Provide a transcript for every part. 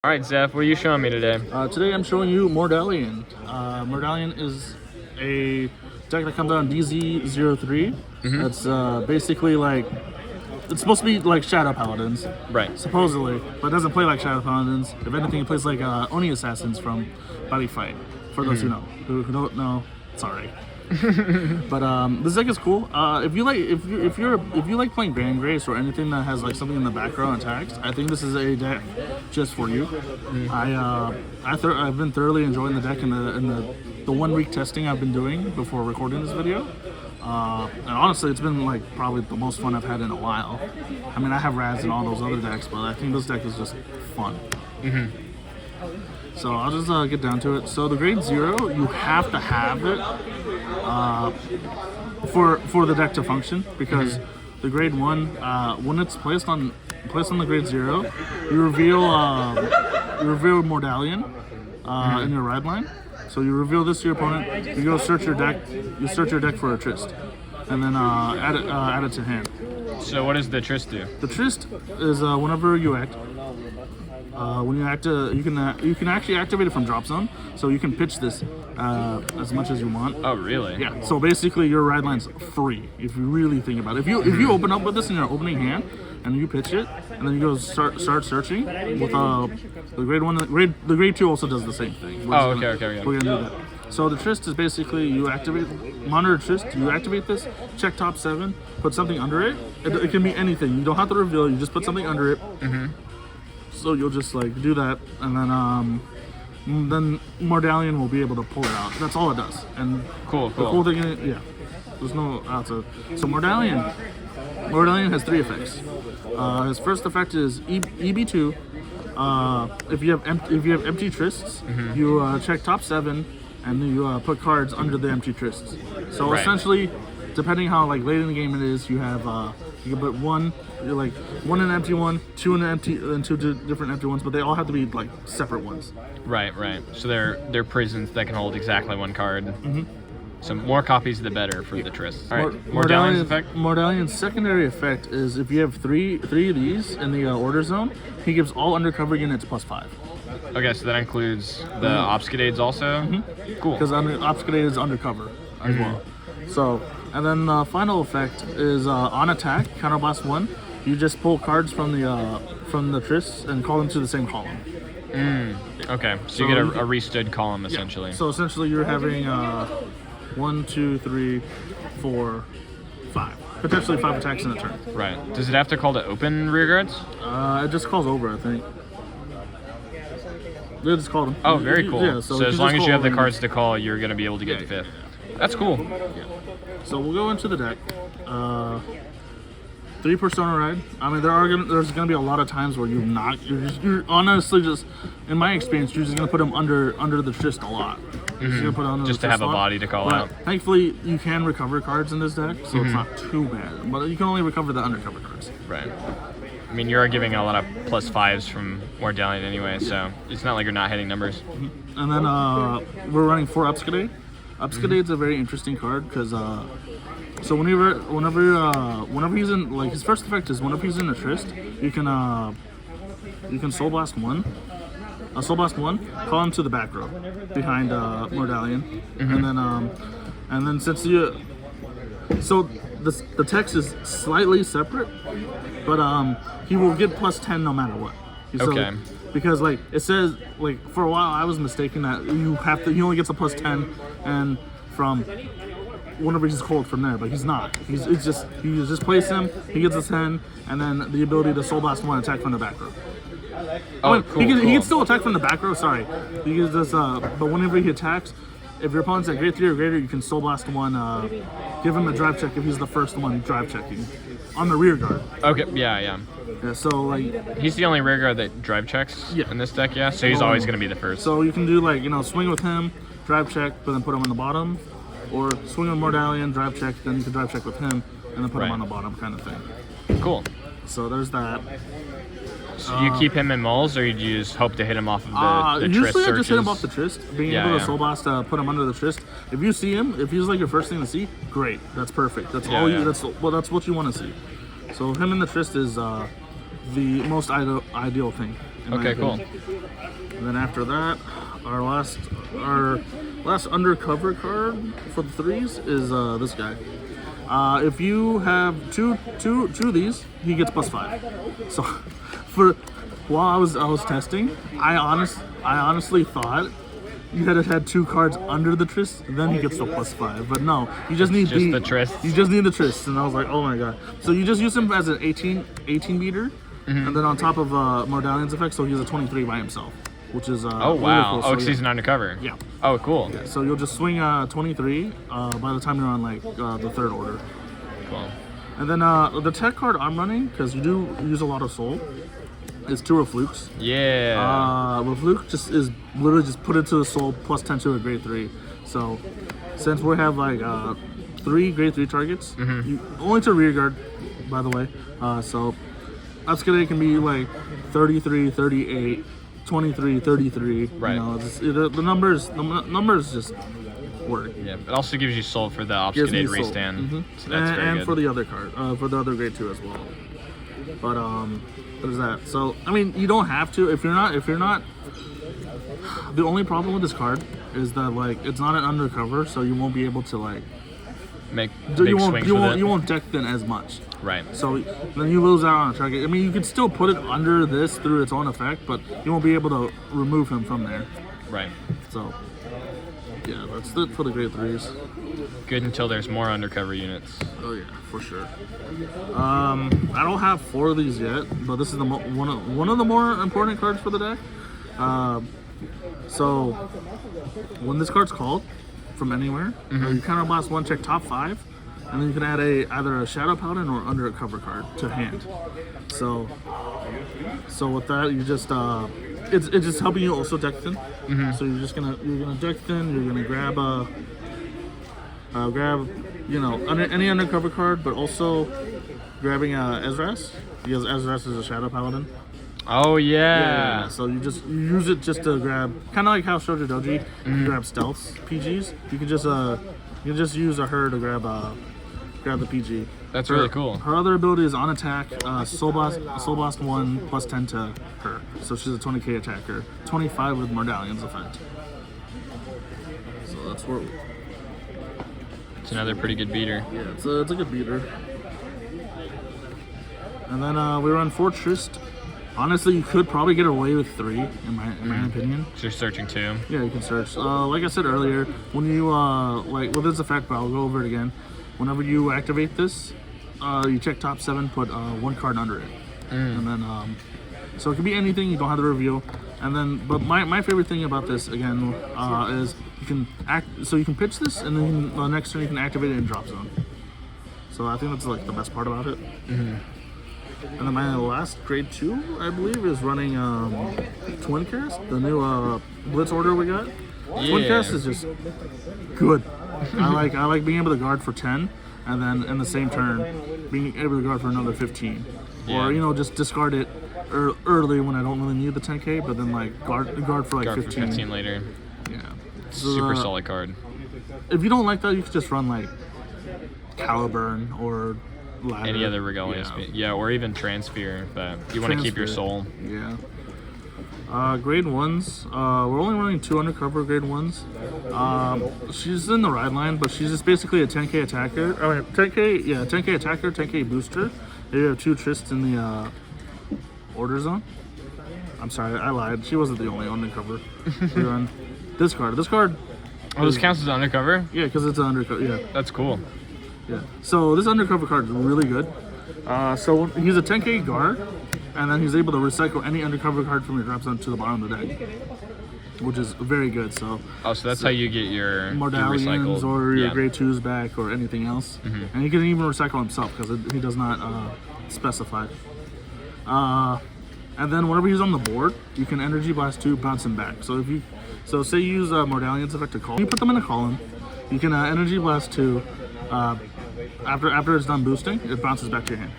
All right, Zeph, what are you showing me today? Today I'm showing you Mordalion. Mordalion is a deck that comes out on DZ03. That's basically like, it's supposed to be like Shadow Paladins, Right. supposedly, but it doesn't play like Shadow Paladins. If anything, it plays like Oni Assassins from Body Fight. For those who know, who don't know, sorry. But this deck is cool. If you like playing Grand Grace or anything that has like something in the background attacks, I think this is a deck just for you. I've been thoroughly enjoying the deck in the 1 week testing I've been doing before recording this video. And honestly, it's been like probably the most fun I've had in a while. I mean, I have Raz and all those other decks, but I think this deck is just fun. So I'll just get down to it. So the grade 0, you have to have it for the deck to function, because the grade 1, when it's placed on the grade 0, you reveal Mordalion in your ride line. So you reveal this to your opponent. You go search your deck. You search your deck for a Trist, and then add it to hand. So what does the Trist do? The Trist is whenever you act. When you act, you can actually activate it from drop zone, so you can pitch this as much as you want. Oh, really? Yeah. So basically, your ride line's free if you really think about it. If you open up with this in your opening hand and you pitch it, and then you go start searching with the grade 1. The grade 2 also does the same thing. Okay. We're gonna do that. So the Trist is basically you activate monitor Trist. You activate this, check top 7, put something under it. It can be anything. You don't have to reveal. You just put something under it. So you'll just like do that, and then Mordalion will be able to pull it out. That's all it does. And Cool. the cool thing is, yeah, there's no outside. So Mordalion has 3 effects. His first effect is EB2. If you have empty Trists, you check top 7, and then you put cards under the empty Trists. So essentially, depending how like late in the game it is, you have you can put one in an empty one, 2 in an empty, and 2 different empty ones, but they all have to be like separate ones. Right. So they're prisons that can hold exactly 1 card. So more copies the better for the Trist. All right. Mordalion's effect. Mordalion's secondary effect is if you have three of these in the order zone, he gives all undercover units +5. Okay, so that includes the Obfuscades also. Cool. Because Obfuscade is undercover as well. So, and then the final effect is on attack, counterblast 1. You just pull cards from the Trist and call them to the same column. Okay, so you get a restood column essentially. So essentially, you're having 1, 2, 3, 4, 5, potentially 5 attacks in a turn. Right. Does it have to call to open rear guards? It just calls over, I think. They just called them. Oh, very cool. Yeah, so as long as you have the cards to call, you're going to be able to get the 5th. That's cool. So we'll go into the deck. 3 Persona Ride. I mean, there's gonna be a lot of times where you're honestly just, in my experience, you're just gonna put them under the Trist a lot. Just to have a body to call out. Thankfully, you can recover cards in this deck, so it's not too bad. But you can only recover the undercover cards. Right. I mean, you're giving a lot of +5s from Mordalion anyway, so it's not like you're not hitting numbers. And then we're running 4 Obfuscade. Obfuscade's a very interesting card because so whenever he's in, like, his first effect is whenever he's in a Trist, you can Soul Blast 1. Soul Blast 1, call him to the back row behind Mordalion, and then since so the text is slightly separate, but he will get +10 no matter what. Okay. Because like it says, like for a while I was mistaken that he only gets a +10 and from whenever he's cold from there, but he's not. You just place him, he gets a 10, and then the ability to Soul Blast 1, attack from the back row. Cool. He can still attack from the back row, sorry. He gets this, but whenever he attacks, if your opponent's at grade 3 or greater, you can Soul Blast 1, give him a drive check if he's the first one drive checking on the rear guard. Okay, yeah. Yeah, so like he's the only rear guard that drive checks in this deck, yeah? So he's always going to be the first. So you can do like, swing with him, drive check, but then put him on the bottom, or swing with Mordalion, drive check, then you can drive check with him, and then put him on the bottom kind of thing. Cool. So there's that. So you keep him in mulls, or you just hope to hit him off of the Trist usually searches? I just hit him off the Trist, being able to Soul Blast, put him under the Trist. If you see him, if he's like your first thing to see, great, that's perfect. That's that's what you want to see. So him in the Trist is the most ideal thing. Okay, cool. And then after that, our last undercover card for the 3s is this guy. If you have two of these, he gets +5. So while I was testing, I honestly thought you had 2 cards under the Trist, then he gets the +5. But no, you just need the Trist. You just need the Trist, and I was like, oh my god. So you just use him as an 18 beater, and then on top of Mordalion's effect, so he's a 23 by himself, which is oh wow. really cool. So, because he's an undercover. Yeah. Oh, cool. Yeah, so you'll just swing 23 by the time you're on like the 3rd order. Cool. And then the tech card I'm running, because you do use a lot of soul, is 2 Reflukes. Yeah. Refluke just is literally just put into the soul +10 to a grade 3. So since we have like 3 grade 3 targets, only to rear guard, by the way. So Upskade can be like 33, 38, 23, 33. Right. You know, the numbers just work. Yeah. It also gives you soul for the Gives me obfuscated soul. restand. So that's very and good. for the other card, for the other grade 2 as well. But there's that. So I mean, you don't have to if you're not. The only problem with this card is that like it's not an undercover, so you won't be able to like make big swings with it. You won't deck thin as much. Right. So then you lose out on a target. I mean, you can still put it under this through its own effect, but you won't be able to remove him from there. Right. So yeah, that's it for the grade 3s. Good until there's more undercover units. Oh yeah, for sure. I don't have 4 of these yet, but this is one of the more important cards for the deck. So when this card's called from anywhere, you counterblast 1, check top 5, and then you can add either a Shadow Paladin or Undercover card to hand. So with that, you just it's just helping you also deck thin. So you're gonna deck thin. You're gonna grab you know any Undercover card, but also grabbing Ezras, because Ezras is a Shadow Paladin. Oh yeah. So you use it just to grab, kind of like how Shoujo Doji you grab stealths PGs. You can just use her to grab the PG. That's really cool. Her other ability is on attack, Soul Blast 1 +10 to her. So she's a 20k attacker, 25 with Mordalion's effect. So that's where. It's another pretty good beater. Yeah, it's a good beater. And then we run 4 Trist. Honestly, you could probably get away with 3, in my opinion. So you're searching 2. Yeah, you can search. Like I said earlier, when you like with this effect, but I'll go over it again. Whenever you activate this, you check top 7, put 1 card under it, and then so it can be anything. You don't have to reveal. And then, but my favorite thing about this again is you can so you can pitch this, and then the next turn you can activate it in drop zone. So I think that's like the best part about it. And then my last grade 2, I believe, is running Twin Cast, the new Blitz order we got. Yeah. Twin Cast is just good. I like being able to guard for 10, and then in the same turn being able to guard for another 15, or just discard it early when I don't really need the 10k, but then like guard for like 15. For 15 later. Yeah. Super solid card. If you don't like that, you could just run like Caliburn or Ladder. Any other Regalian speed. Yeah, or even Transfer, but you want to keep your soul. Yeah. Grade 1s. We're only running 2 Undercover grade 1s. She's in the ride line, but she's just basically a 10k attacker. 10k attacker, 10k booster. You have 2 Trists in the order zone. I'm sorry, I lied. She wasn't the only Undercover. We run this card. Oh, this counts as Undercover? Yeah, because it's an Undercover. Yeah. That's cool. Yeah. So this Undercover card is really good. So he's a 10k guard, and then he's able to recycle any Undercover card from your drop zone to the bottom of the deck, which is very good. So that's how you get your Mordalions or your grade 2s back or anything else. And he can even recycle himself because he does not specify. And then whenever he's on the board, you can Energy Blast 2, bounce him back. So say you use Mordalion's effect to call. You put them in a column. You can Energy Blast 2. After it's done boosting, it bounces back to your hand.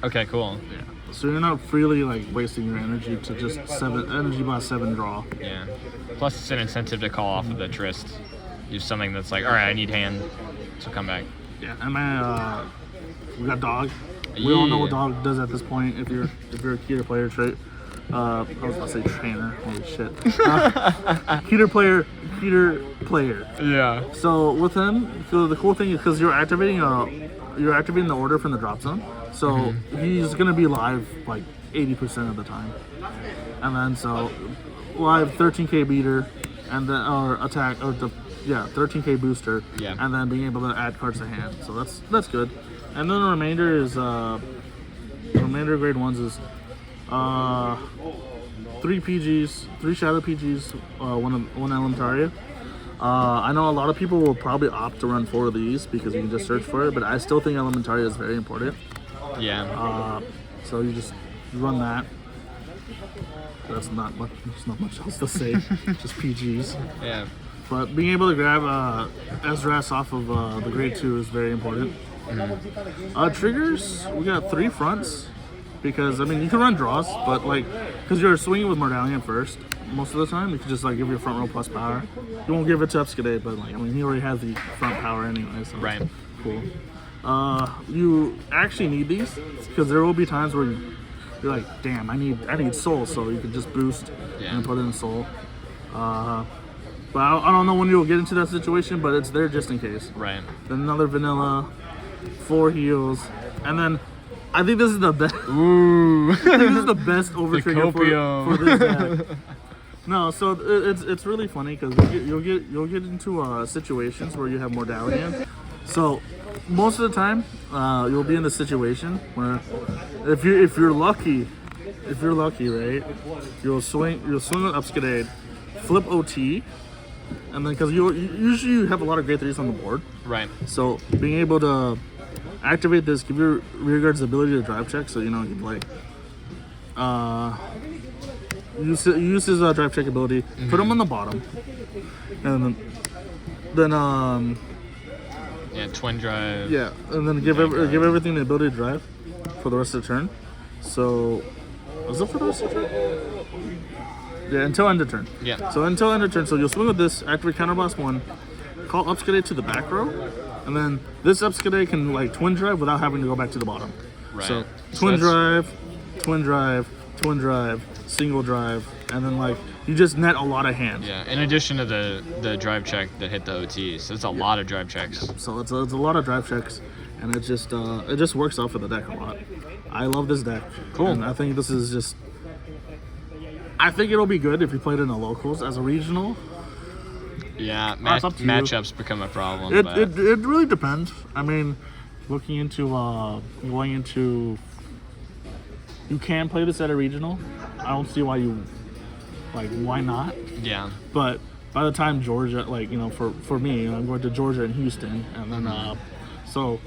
Okay, cool. Yeah. So you're not freely like wasting your energy to just Energy Blast 7 draw. Yeah. Plus it's an incentive to call off of the Trist. Use something that's like, all right, I need hand, so come back. Yeah, and we got Dog. We all know what Dog does at this point if you're a key to player trait. I was about to say trainer. Holy shit. Heater player. Yeah. So with him, so the cool thing is because you're activating the order from the drop zone. So he's gonna be live like 80% of the time, and then so live 13k beater, and then or attack or 13k booster, and then being able to add cards to hand. So that's good. And then the remainder is grade ones is 3 PGs, 3 Shadow PGs, one Elementaria. I know a lot of people will probably opt to run 4 of these because you can just search for it, but I still think Elementaria is very important. Yeah. So you just run that. That's not much. There's not much else to say. Just PGs. Yeah. But being able to grab Ezreal off of the grade 2 is very important. Triggers, we got 3 fronts. Because, I mean, you can run draws, but, like, because you're swinging with Mordalion first, most of the time, you can just, like, give your front row plus power. You won't give it to Upskade, but, like, I mean, he already has the front power anyway, so right. Cool. You actually need these, because there will be times where you're like, damn, I need soul, so you can just boost and put in soul. But I don't know when you'll get into that situation, but it's there just in case. Right. Then another vanilla, 4 heals, and then I think this is the best. Ooh. I think this is the best over trigger for this deck. No, so it's really funny because you'll get into situations where you have Mordalion. So most of the time, you'll be in the situation where if you're lucky, right, you'll swing with Upskade, flip OT, and then because you usually have a lot of grade 3s on the board. Right. So being able to activate this, give your rearguards the ability to drive check, so you know you'd like use his drive check ability, put him on the bottom, and then twin drive. Yeah, and then give everything the ability to drive for the rest of the turn. So was it for the rest of the turn? Yeah, until end of turn. Yeah. So until end of turn, so you'll swing with this, activate counterblast 1, call Upskade to the back row. And then this Upskade can like twin drive without having to go back to the bottom. Right. So twin drive, single drive, and then like you just net a lot of hand. Yeah. In addition to the drive check that hit the OTs, so it's a lot of drive checks. So it's a lot of drive checks, and it just works out for the deck a lot. I love this deck. Cool. And I think this is just. I think it'll be good if you played in the locals as a regional. Yeah, It's up to matchups become a problem. It really depends. I mean, looking into going into, you can play this at a regional. I don't see why why not? Yeah. But by the time Georgia, like, you know, for me, I'm going to Georgia and Houston, and then so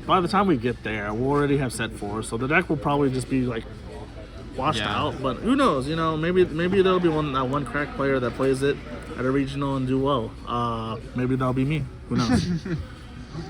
by the time we get there, we'll already have set 4. So the deck will probably just be like washed out. But who knows? You know, maybe there'll be one crack player that plays it at a regional and do well. Maybe that'll be me. Who knows?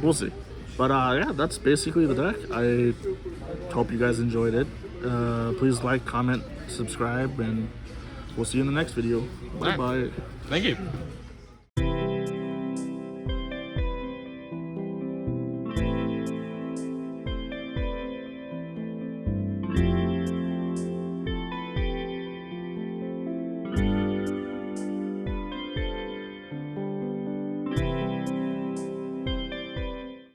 We'll see. But yeah, that's basically the deck. I hope you guys enjoyed it. Please like, comment, subscribe, and we'll see you in the next video. Bye bye. Thank you.